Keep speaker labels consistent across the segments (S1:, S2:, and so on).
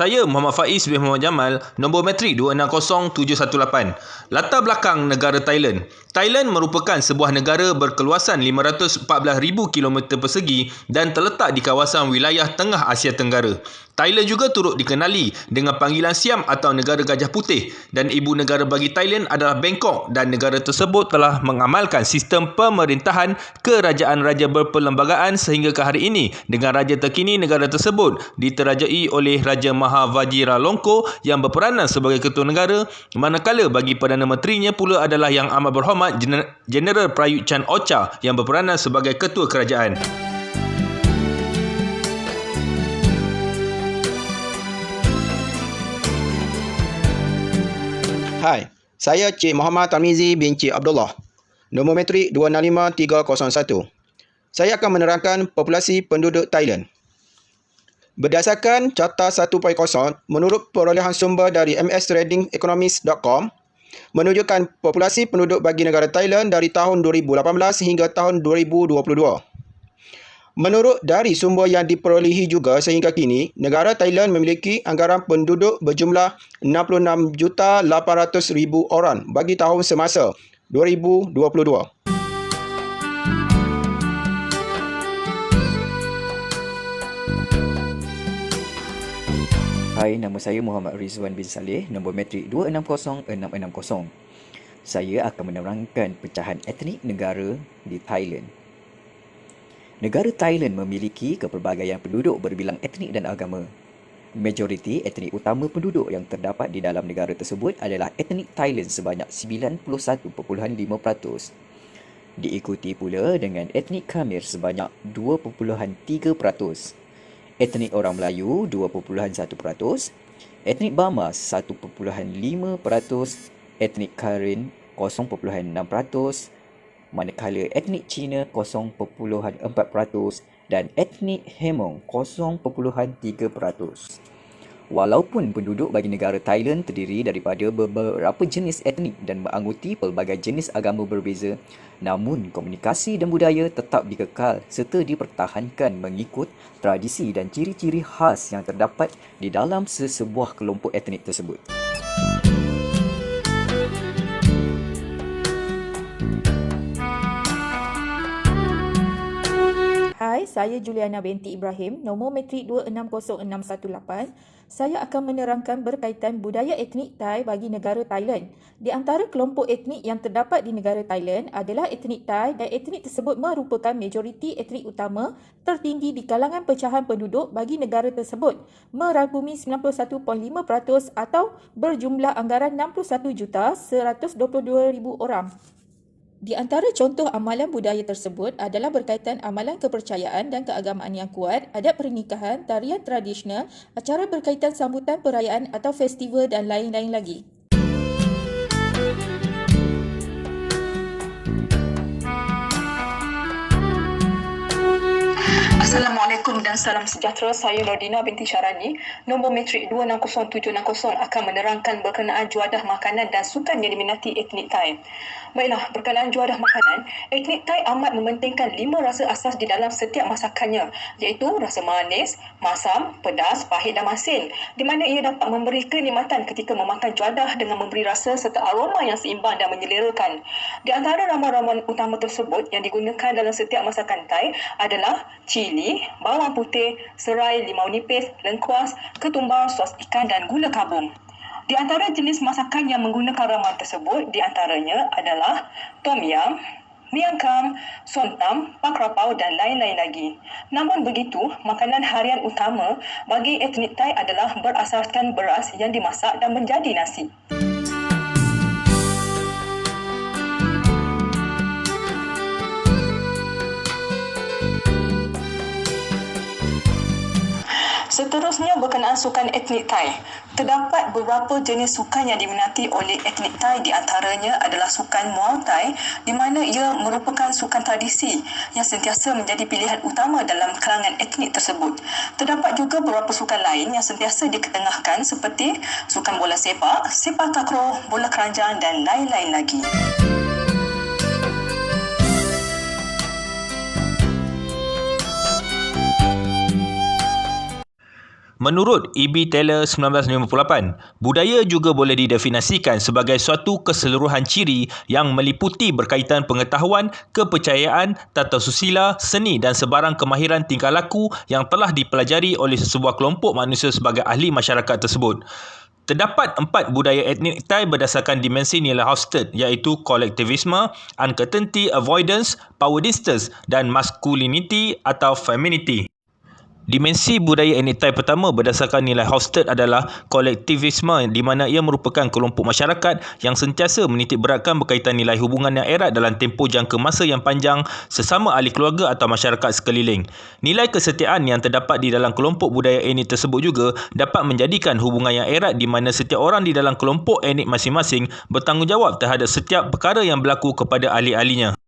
S1: Saya Muhammad Faiz bin Muhammad Jamal, nombor matrik 260718. Latar belakang negara Thailand. Thailand merupakan sebuah negara berkeluasan 514,000 km persegi dan terletak di kawasan wilayah Tengah Asia Tenggara. Thailand juga turut dikenali dengan panggilan Siam atau negara gajah putih, dan ibu negara bagi Thailand adalah Bangkok, dan negara tersebut telah mengamalkan sistem pemerintahan kerajaan raja berperlembagaan sehingga ke hari ini, dengan raja terkini negara tersebut diterajai oleh Raja Maha Vajiralongkorn yang berperanan sebagai ketua negara, manakala bagi Perdana Menterinya pula adalah Yang Amat Berhormat Jeneral Prayut Chan-o-cha yang berperanan sebagai ketua kerajaan.
S2: Hai, saya Cik Muhammad Tarmizi bin Cik Abdullah, nombor matrik 265301. Saya akan menerangkan populasi penduduk Thailand. Berdasarkan Carta 1.0, menurut perolehan sumber dari mstradingeconomics.com, menunjukkan populasi penduduk bagi negara Thailand dari tahun 2018 hingga tahun 2022. Menurut dari sumber yang diperolehi juga sehingga kini, negara Thailand memiliki anggaran penduduk berjumlah 66,800,000 orang bagi tahun semasa 2022.
S3: Hai, nama saya Muhammad Rizwan bin Saleh, nombor matrik 260660. Saya akan menerangkan pecahan etnik negara di Thailand. Negara Thailand memiliki kepelbagaian penduduk berbilang etnik dan agama. Majoriti etnik utama penduduk yang terdapat di dalam negara tersebut adalah etnik Thailand sebanyak 91.5%. Diikuti pula dengan etnik Khmer sebanyak 2.3%. Etnik orang Melayu 2.1%, etnik Burma 1.5%, etnik Karen 0.6%, manakala etnik Cina 0.4% dan etnik Hmong 0.3%. Walaupun penduduk bagi negara Thailand terdiri daripada beberapa jenis etnik dan menganggoti pelbagai jenis agama berbeza, namun komunikasi dan budaya tetap dikekal serta dipertahankan mengikut tradisi dan ciri-ciri khas yang terdapat di dalam sesebuah kelompok etnik tersebut.
S4: Hai, saya Juliana binti Ibrahim, nombor matrik 260618. Saya akan menerangkan berkaitan budaya etnik Thai bagi negara Thailand. Di antara kelompok etnik yang terdapat di negara Thailand adalah etnik Thai, dan etnik tersebut merupakan majoriti etnik utama tertinggi di kalangan pecahan penduduk bagi negara tersebut, merangkumi 91.5% atau berjumlah anggaran 61,122,000 orang. Di antara contoh amalan budaya tersebut adalah berkaitan amalan kepercayaan dan keagamaan yang kuat, adat pernikahan, tarian tradisional, acara berkaitan sambutan perayaan atau festival dan lain-lain lagi.
S5: Assalamualaikum dan salam sejahtera. Saya Nordina binti Syarani, nombor matrik 260760 akan menerangkan berkenaan juadah makanan dan sukan yang diminati etnik Thai. Baiklah, berkenaan juadah makanan, etnik Thai amat mementingkan 5 rasa asas di dalam setiap masakannya, iaitu rasa manis, masam, pedas, pahit dan masin, di mana ia dapat memberi kenikmatan ketika memakan juadah dengan memberi rasa serta aroma yang seimbang dan menyelerakan. Di antara ramuan-ramuan utama tersebut yang digunakan dalam setiap masakan Thai adalah cili, bawang putih, serai, limau nipis, lengkuas, ketumbar, sos ikan dan gula kabung. Di antara jenis masakan yang menggunakan ramuan tersebut di antaranya adalah tom yam, miang kam, sontam, pak rapau dan lain-lain lagi. Namun begitu, makanan harian utama bagi etnik Thai adalah berasaskan beras yang dimasak dan menjadi nasi. Seterusnya berkenaan sukan etnik Thai. Terdapat beberapa jenis sukan yang diminati oleh etnik Thai, di antaranya adalah sukan Muay Thai, di mana ia merupakan sukan tradisi yang sentiasa menjadi pilihan utama dalam kalangan etnik tersebut. Terdapat juga beberapa sukan lain yang sentiasa diketengahkan seperti sukan bola sepak, sepak takraw, bola keranjang dan lain-lain lagi.
S1: Menurut E.B. Taylor 1958, budaya juga boleh didefinisikan sebagai suatu keseluruhan ciri yang meliputi berkaitan pengetahuan, kepercayaan, tata susila, seni dan sebarang kemahiran tingkah laku yang telah dipelajari oleh sesebuah kelompok manusia sebagai ahli masyarakat tersebut. Terdapat 4 budaya etnik Thai berdasarkan dimensi nilai Hofstede iaitu kolektivisme, uncertainty, avoidance, power distance dan masculinity atau femininity. Dimensi budaya etnik Thai pertama berdasarkan nilai Hofstede adalah kolektivisme, di mana ia merupakan kelompok masyarakat yang sentiasa menitik beratkan berkaitan nilai hubungan yang erat dalam tempoh jangka masa yang panjang sesama ahli keluarga atau masyarakat sekeliling. Nilai kesetiaan yang terdapat di dalam kelompok budaya etnik tersebut juga dapat menjadikan hubungan yang erat di mana setiap orang di dalam kelompok etnik masing-masing bertanggungjawab terhadap setiap perkara yang berlaku kepada ahli-ahlinya.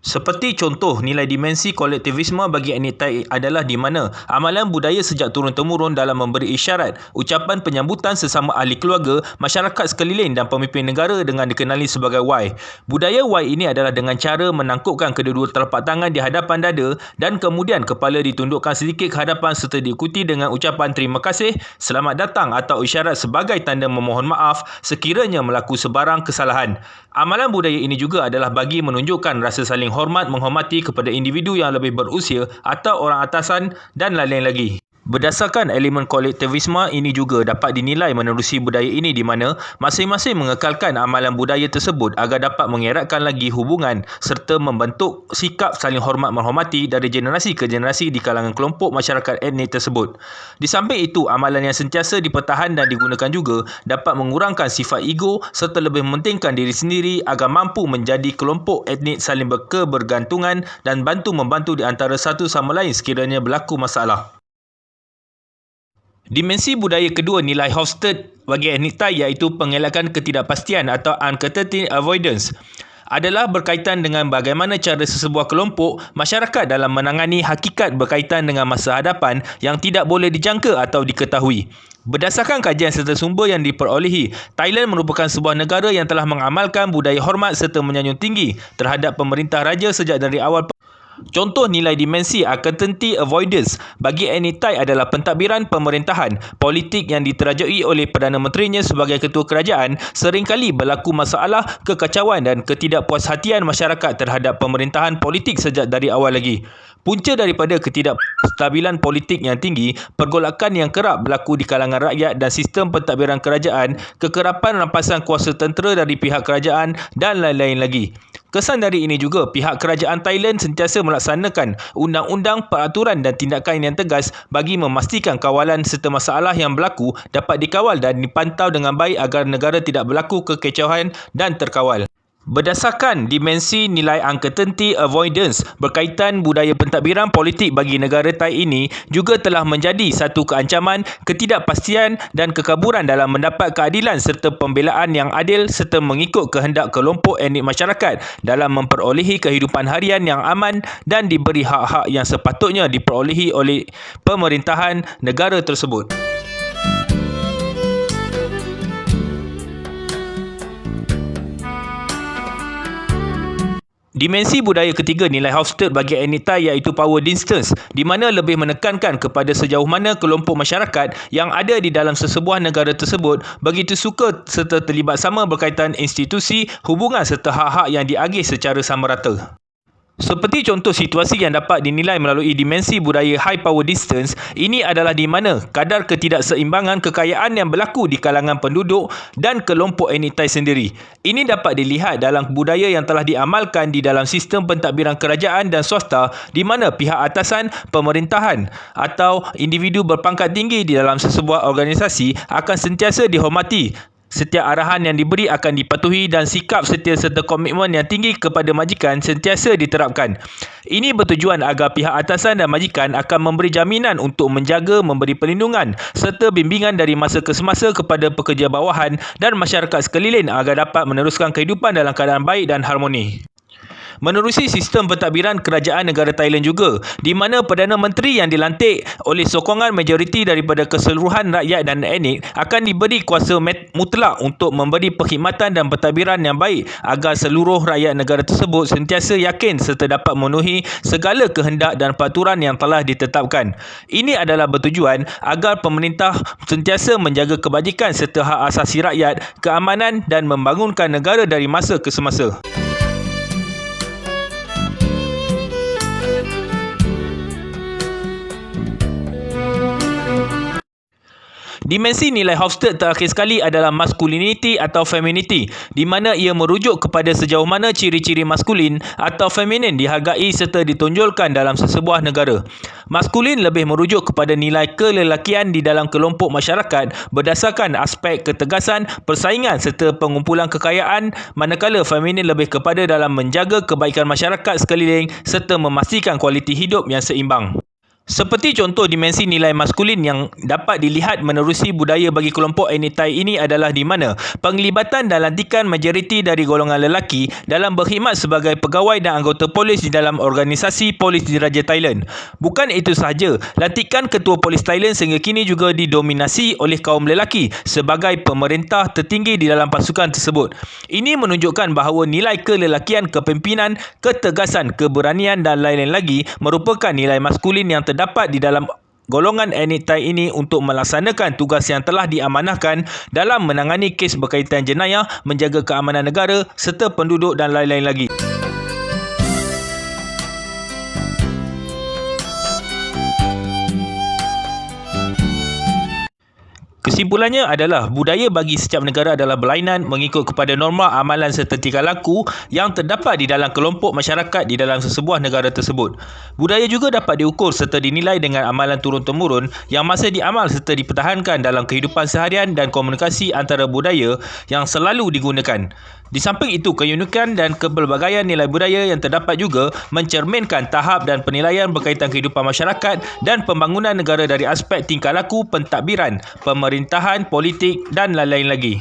S1: Seperti contoh, nilai dimensi kolektivisme bagi etnik Thai adalah di mana amalan budaya sejak turun-temurun dalam memberi isyarat, ucapan penyambutan sesama ahli keluarga, masyarakat sekeliling dan pemimpin negara dengan dikenali sebagai Y. Budaya Y ini adalah dengan cara menangkupkan kedua-dua telapak tangan di hadapan dada dan kemudian kepala ditundukkan sedikit ke hadapan serta diikuti dengan ucapan terima kasih, selamat datang atau isyarat sebagai tanda memohon maaf sekiranya melaku sebarang kesalahan. Amalan budaya ini juga adalah bagi menunjukkan rasa saling hormat menghormati kepada individu yang lebih berusia atau orang atasan dan lain-lain lagi. Berdasarkan elemen kolektivisme ini juga dapat dinilai menerusi budaya ini di mana masing-masing mengekalkan amalan budaya tersebut agar dapat mengeratkan lagi hubungan serta membentuk sikap saling hormat menghormati dari generasi ke generasi di kalangan kelompok masyarakat etnik tersebut. Di samping itu, amalan yang sentiasa dipertahan dan digunakan juga dapat mengurangkan sifat ego serta lebih mementingkan diri sendiri agar mampu menjadi kelompok etnik saling berkebergantungan dan bantu-membantu di antara satu sama lain sekiranya berlaku masalah. Dimensi budaya kedua nilai Hofstede bagi etnik Thai iaitu pengelakkan ketidakpastian atau uncertainty avoidance adalah berkaitan dengan bagaimana cara sesebuah kelompok masyarakat dalam menangani hakikat berkaitan dengan masa hadapan yang tidak boleh dijangka atau diketahui. Berdasarkan kajian serta sumber yang diperolehi, Thailand merupakan sebuah negara yang telah mengamalkan budaya hormat serta menyanjung tinggi terhadap pemerintah raja sejak dari awal. Contoh nilai dimensi uncertainty avoidance bagi etnik Thai adalah pentadbiran pemerintahan. Politik yang diterajui oleh Perdana Menterinya sebagai ketua kerajaan seringkali berlaku masalah, kekacauan dan ketidakpuashatian masyarakat terhadap pemerintahan politik sejak dari awal lagi. Punca daripada ketidakstabilan politik yang tinggi, pergolakan yang kerap berlaku di kalangan rakyat dan sistem pentadbiran kerajaan, kekerapan rampasan kuasa tentera dari pihak kerajaan dan lain-lain lagi. Kesan dari ini juga, pihak kerajaan Thailand sentiasa melaksanakan undang-undang, peraturan dan tindakan yang tegas bagi memastikan kawalan serta masalah yang berlaku dapat dikawal dan dipantau dengan baik agar negara tidak berlaku kekecauan dan terkawal. Berdasarkan dimensi nilai uncertainty avoidance, berkaitan budaya pentadbiran politik bagi negara Thai ini juga telah menjadi satu keancaman, ketidakpastian dan kekaburan dalam mendapat keadilan serta pembelaan yang adil serta mengikut kehendak kelompok etnik masyarakat dalam memperolehi kehidupan harian yang aman dan diberi hak-hak yang sepatutnya diperolehi oleh pemerintahan negara tersebut. Dimensi budaya ketiga nilai Hofstede bagi etnik Thai iaitu power distance, di mana lebih menekankan kepada sejauh mana kelompok masyarakat yang ada di dalam sesebuah negara tersebut begitu suka serta terlibat sama berkaitan institusi, hubungan serta hak-hak yang diagih secara sama rata. Seperti contoh situasi yang dapat dinilai melalui dimensi budaya high power distance, ini adalah di mana kadar ketidakseimbangan kekayaan yang berlaku di kalangan penduduk dan kelompok etnik Thai sendiri. Ini dapat dilihat dalam budaya yang telah diamalkan di dalam sistem pentadbiran kerajaan dan swasta di mana pihak atasan, pemerintahan atau individu berpangkat tinggi di dalam sesebuah organisasi akan sentiasa dihormati. Setiap arahan yang diberi akan dipatuhi dan sikap setia serta komitmen yang tinggi kepada majikan sentiasa diterapkan. Ini bertujuan agar pihak atasan dan majikan akan memberi jaminan untuk menjaga, memberi perlindungan serta bimbingan dari masa ke semasa kepada pekerja bawahan dan masyarakat sekeliling agar dapat meneruskan kehidupan dalam keadaan baik dan harmoni. menerusi sistem pentadbiran kerajaan negara Thailand juga, di mana Perdana Menteri yang dilantik oleh sokongan majoriti daripada keseluruhan rakyat dan etnik akan diberi kuasa mutlak untuk memberi perkhidmatan dan pentadbiran yang baik agar seluruh rakyat negara tersebut sentiasa yakin serta dapat memenuhi segala kehendak dan peraturan yang telah ditetapkan. Ini adalah bertujuan agar pemerintah sentiasa menjaga kebajikan serta hak asasi rakyat, keamanan dan membangunkan negara dari masa ke semasa. Dimensi nilai Hofstede terakhir sekali adalah masculinity atau femininity, di mana ia merujuk kepada sejauh mana ciri-ciri maskulin atau feminin dihargai serta ditonjolkan dalam sesebuah negara. Maskulin lebih merujuk kepada nilai kelelakian di dalam kelompok masyarakat berdasarkan aspek ketegasan, persaingan serta pengumpulan kekayaan, manakala feminin lebih kepada dalam menjaga kebaikan masyarakat sekeliling serta memastikan kualiti hidup yang seimbang. Seperti contoh dimensi nilai maskulin yang dapat dilihat menerusi budaya bagi kelompok etnik Thai ini adalah di mana penglibatan dan lantikan majoriti dari golongan lelaki dalam berkhidmat sebagai pegawai dan anggota polis di dalam organisasi polis diraja Thailand. Bukan itu sahaja, lantikan ketua polis Thailand sehingga kini juga didominasi oleh kaum lelaki sebagai pemerintah tertinggi di dalam pasukan tersebut. Ini menunjukkan bahawa nilai kelelakian, kepimpinan, ketegasan, keberanian dan lain-lain lagi merupakan nilai maskulin yang terdapat di dalam golongan etnik Thai ini untuk melaksanakan tugas yang telah diamanahkan dalam menangani kes berkaitan jenayah, menjaga keamanan negara serta penduduk dan lain-lain lagi. Kesimpulannya adalah budaya bagi setiap negara adalah berlainan mengikut kepada norma amalan serta tingkah laku yang terdapat di dalam kelompok masyarakat di dalam sesebuah negara tersebut. Budaya juga dapat diukur serta dinilai dengan amalan turun-temurun yang masih diamal serta dipertahankan dalam kehidupan seharian dan komunikasi antara budaya yang selalu digunakan. Di samping itu, keunikan dan kepelbagaian nilai budaya yang terdapat juga mencerminkan tahap dan penilaian berkaitan kehidupan masyarakat dan pembangunan negara dari aspek tingkah laku, pentadbiran, pemerintahan, politik dan lain-lain lagi.